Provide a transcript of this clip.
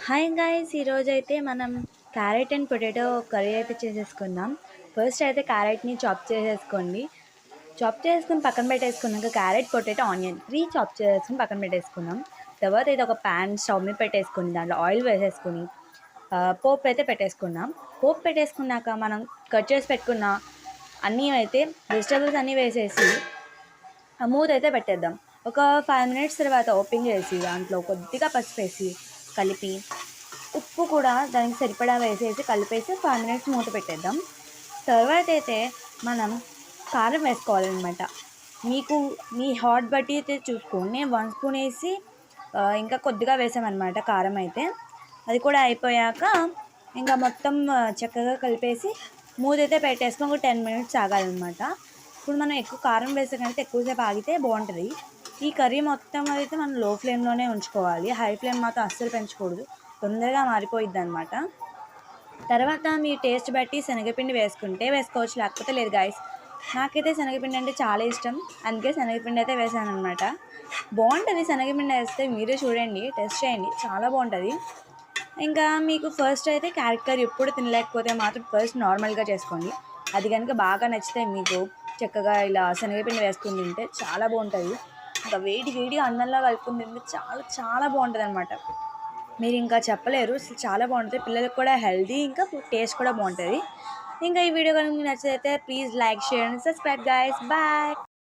Hi guys, ఈరోజైతే మనం carrot and potato curry అయితే చేసేసుకుందాం. ఫస్ట్ అయితే క్యారెట్ని చాప్ చేసేసుకోండి. చాప్ చేసుకుని పక్కన పెట్టేసుకున్నాక క్యారెట్, పొటాటో, ఆనియన్ 3 చాప్ చేసేసుకుని పక్కన పెట్టేసుకుందాం. తర్వాత అయితే ఒక ప్యాన్ స్టవ్ మీద పెట్టేసుకుని దాంట్లో ఆయిల్ వేసేసుకుని పోపు అయితే పెట్టేసుకుందాం. పోపు పెట్టేసుకున్నాక మనం కట్ చేసి పెట్టుకున్న అన్నీ అయితే వెజిటబుల్స్ అన్నీ వేసేసి మూత అయితే పెట్టేద్దాం. ఒక 5 మినిట్స్ తర్వాత ఓపెన్ చేసి దాంట్లో కొద్దిగా పసుపు వేసి కలిపి ఉప్పు కూడా దానికి సరిపడా వేసేసి కలిపేసి 5 మినిట్స్ మూత పెట్టేద్దాం. తర్వాత అయితే మనం కారం వేసుకోవాలన్నమాట. మీకు మీ హాట్ బట్టి అయితే చూసుకోండి. నేను 1 స్పూన్ వేసి ఇంకా కొద్దిగా వేసామన్నమాట కారం అయితే. అది కూడా అయిపోయాక ఇంకా మొత్తం చక్కగా కలిపేసి మూత అయితే పెట్టేసుకొని ఒక 10 మినిట్స్ ఆగాలన్నమాట. ఇప్పుడు మనం ఎక్కువ కారం వేసాకంటే ఎక్కువసేపు ఆగితే బాగుంటుంది. ఈ కర్రీ మొత్తం అయితే మనం లో ఫ్లేమ్లోనే ఉంచుకోవాలి. హై ఫ్లేమ్ మాత్రం అస్సలు పెంచకూడదు, తొందరగా మారిపోయిద్ది అనమాట. తర్వాత మీ టేస్ట్ బట్టి శనగపిండి వేసుకుంటే వేసుకోవచ్చు, లేకపోతే లేదు గాయస్. నాకైతే శనగపిండి అంటే చాలా ఇష్టం, అందుకే శనగపిండి అయితే వేసాను అనమాట. బాగుంటుంది శనగపిండి వేస్తే, మీరే చూడండి, టెస్ట్ చేయండి, చాలా బాగుంటుంది. ఇంకా మీకు ఫస్ట్ అయితే క్యారెట్ కర్రీ ఎప్పుడు తినలేకపోతే మాత్రం ఫస్ట్ నార్మల్గా చేసుకోండి. అది కనుక బాగా నచ్చితే మీకు చక్కగా ఇలా శనగపిండి వేసుకుని తింటే చాలా బాగుంటుంది. ఇంకా వేడి వేడి అన్నంలో కలుపుకుని తింటే చాలా చాలా బాగుంటుంది అనమాట. మీరు ఇంకా చెప్పలేరు, చాలా బాగుంటుంది. పిల్లలకు కూడా హెల్దీ, ఇంకా టేస్ట్ కూడా బాగుంటుంది. ఇంకా ఈ వీడియో కనుక మీకు నచ్చితే please like, share and subscribe guys. Bye.